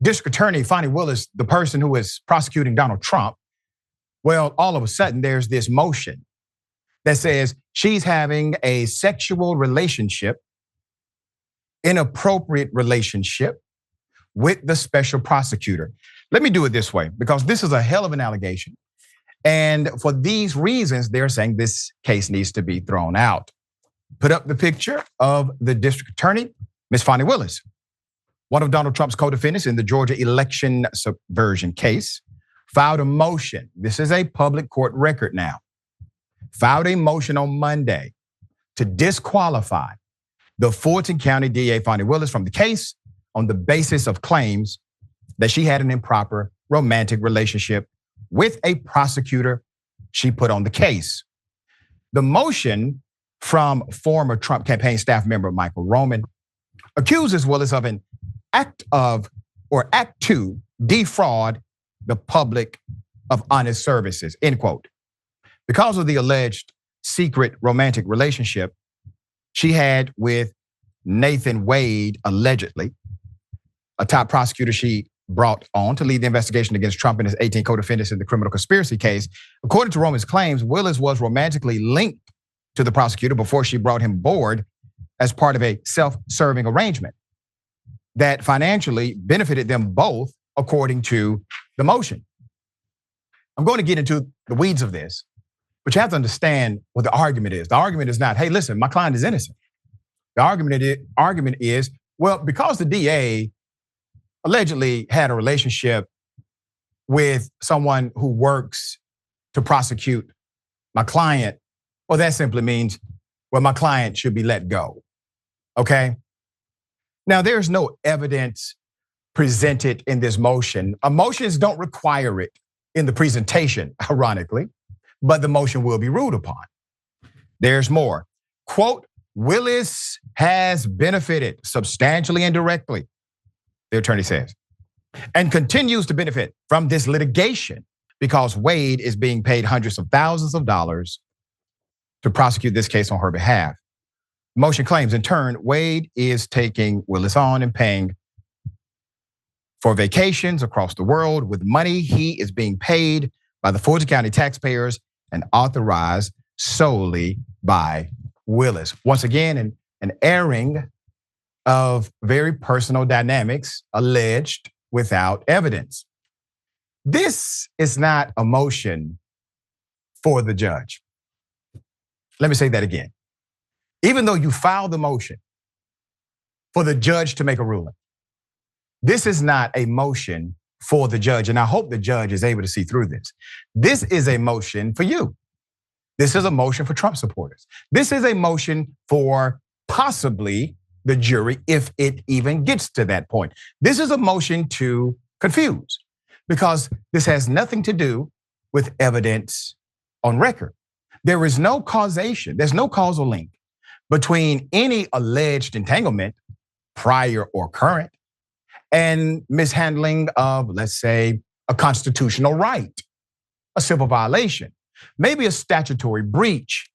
District Attorney Fani Willis, the person who is prosecuting Donald Trump, well, all of a sudden there's this motion that says she's having a sexual relationship, inappropriate relationship with the special prosecutor. Let me do it this way, because this is a hell of an allegation. And for these reasons, they're saying this case needs to be thrown out. Put up the picture of the district attorney, Ms. Fani Willis, one of Donald Trump's co-defendants in the Georgia election subversion case, filed a motion. This is a public court record now. Filed a motion on Monday to disqualify the Fulton County DA Fani Willis from the case on the basis of claims that she had an improper romantic relationship with a prosecutor she put on the case. The motion from former Trump campaign staff member Michael Roman accuses Willis of an act to defraud the public of honest services, end quote. Because of the alleged secret romantic relationship she had with Nathan Wade, allegedly, a top prosecutor she brought on to lead the investigation against Trump and his 18 co-defendants in the criminal conspiracy case. According to Roman's claims, Willis was romantically linked to the prosecutor before she brought him aboard as part of a self-serving arrangement that financially benefited them both, according to the motion. I'm going to get into the weeds of this, but you have to understand what the argument is. The argument is not, hey, listen, my client is innocent. The argument is, well, because the DA allegedly had a relationship with someone who works to prosecute my client, well, that simply means, well, my client should be let go, okay? Now, there's no evidence presented in this motion. Motions don't require it in the presentation, ironically, but the motion will be ruled upon. There's more. Quote, Willis has benefited substantially and directly, the attorney says, and continues to benefit from this litigation because Wade is being paid hundreds of thousands of dollars to prosecute this case on her behalf. Motion claims, in turn, Wade is taking Willis on and paying for vacations across the world with money he is being paid by the Fulton County taxpayers and authorized solely by Willis. Once again, an airing of very personal dynamics alleged without evidence. This is not a motion for the judge. Let me say that again. Even though you filed the motion for the judge to make a ruling, this is not a motion for the judge, and I hope the judge is able to see through this. This is a motion for you. This is a motion for Trump supporters. This is a motion for possibly the jury, if it even gets to that point. This is a motion to confuse, because this has nothing to do with evidence on record. There is no causation, there's no causal link between any alleged entanglement, prior or current, and mishandling of, let's say, a constitutional right, a civil violation, maybe a statutory breach.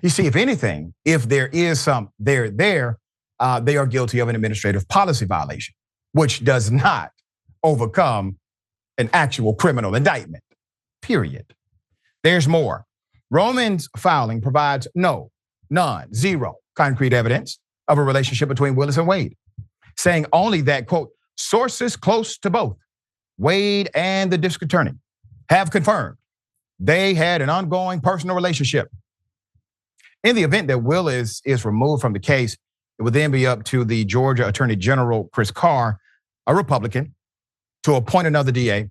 You see, if anything, if there is some there, they are guilty of an administrative policy violation, which does not overcome an actual criminal indictment, period. There's more. Roman's filing provides zero concrete evidence of a relationship between Willis and Wade, saying only that, quote, sources close to both Wade and the district attorney have confirmed they had an ongoing personal relationship. In the event that Willis is removed from the case, it would then be up to the Georgia Attorney General, Chris Carr, a Republican, to appoint another DA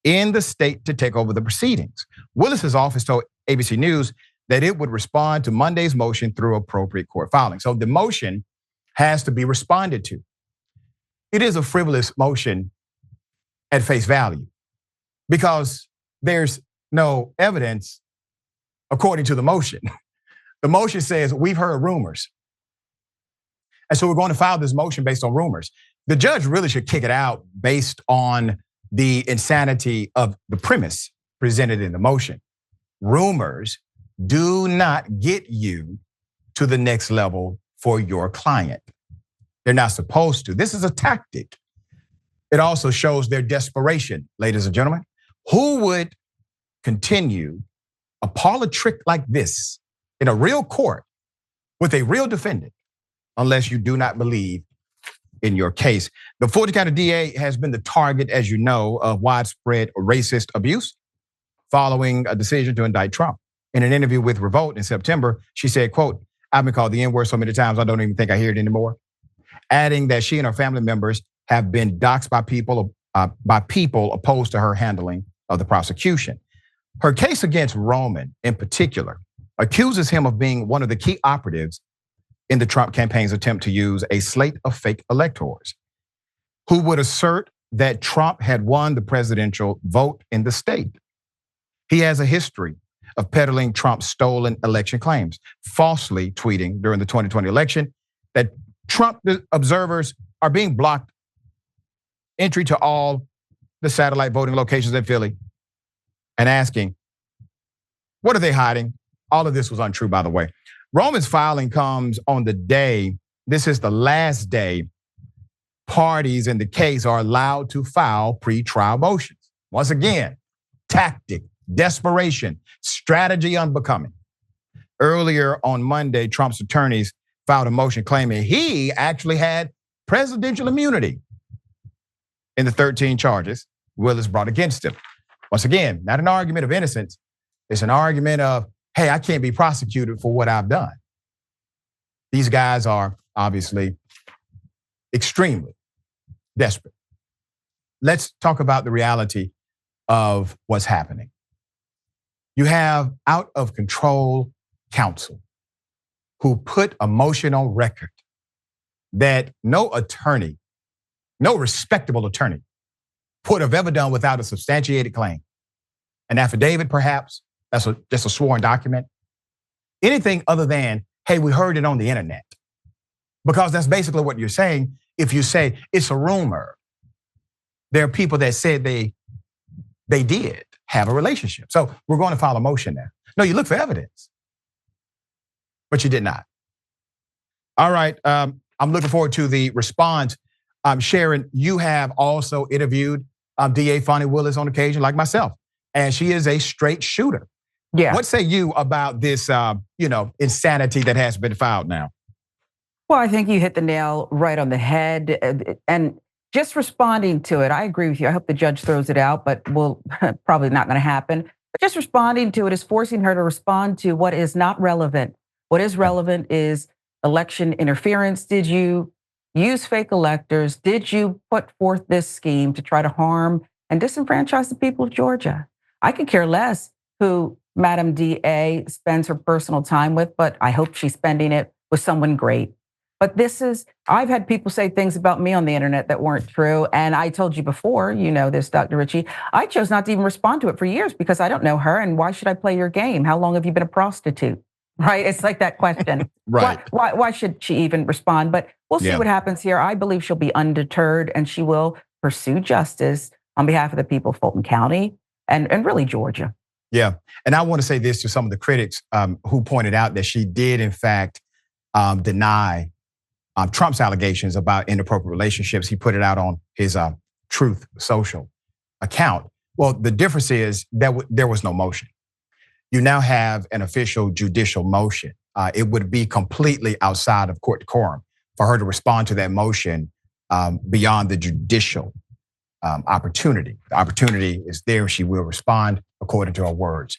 in the state to take over the proceedings. Willis's office told ABC News that it would respond to Monday's motion through appropriate court filing. So the motion has to be responded to. It is a frivolous motion at face value because there's no evidence according to the motion. The motion says we've heard rumors. And so we're going to file this motion based on rumors. The judge really should kick it out based on the insanity of the premise presented in the motion. Rumors do not get you to the next level for your client. They're not supposed to. This is a tactic it also shows their desperation, ladies and gentlemen. Who would continue a parlor trick like this in a real court with a real defendant unless you do not believe in your case? The Fulton County DA has been the target, as you know, of widespread racist abuse following a decision to indict Trump. In an interview with Revolt in September, she said, quote, "I've been called the N-word so many times I don't even think I hear it anymore," adding that she and her family members have been doxxed by people opposed to her handling of the prosecution. Her case against Roman, in particular, accuses him of being one of the key operatives in the Trump campaign's attempt to use a slate of fake electors who would assert that Trump had won the presidential vote in the state. He has a history of peddling Trump's stolen election claims, falsely tweeting during the 2020 election that Trump observers are being blocked entry to all the satellite voting locations in Philly, and asking, what are they hiding? All of this was untrue, by the way. Roman's filing comes on the day, this is the last day, parties in the case are allowed to file pre-trial motions. Once again, tactic, desperation, strategy unbecoming. Earlier on Monday, Trump's attorneys filed a motion claiming he actually had presidential immunity in the 13 charges Willis brought against him. Once again, not an argument of innocence. It's an argument of, hey, I can't be prosecuted for what I've done. These guys are obviously extremely desperate. Let's talk about the reality of what's happening. You have out of control counsel who put a motion on record that no attorney, no respectable attorney would have ever done without a substantiated claim. An affidavit, perhaps, that's just a sworn document. Anything other than, hey, we heard it on the internet. Because that's basically what you're saying. If you say it's a rumor, there are people that said they did have a relationship. So we're going to file a motion there. No, you look for evidence, but you did not. All right, I'm looking forward to the response. Sharon, you have also interviewed DA Fani Willis on occasion, like myself, and she is a straight shooter. Yeah. What say you about this, insanity that has been filed now? Well, I think you hit the nail right on the head, and just responding to it, I agree with you. I hope the judge throws it out, but probably not going to happen. But just responding to it is forcing her to respond to what is not relevant. What is relevant is election interference. Did you use fake electors? Did you put forth this scheme to try to harm and disenfranchise the people of Georgia? I could care less who Madam DA spends her personal time with, but I hope she's spending it with someone great. But I've had people say things about me on the internet that weren't true. And I told you before, you know this, Dr. Richey, I chose not to even respond to it for years because I don't know her. And why should I play your game? How long have you been a prostitute? Right? It's like that question. Right. Why should she even respond? But we'll see what happens here. I believe she'll be undeterred and she will pursue justice on behalf of the people of Fulton County and really Georgia. Yeah. And I want to say this to some of the critics who pointed out that she did, in fact, deny Trump's allegations about inappropriate relationships. He put it out on his Truth Social account. Well, the difference is that there was no motion. You now have an official judicial motion. It would be completely outside of court decorum for her to respond to that motion beyond the judicial opportunity. The opportunity is there. She will respond according to her words.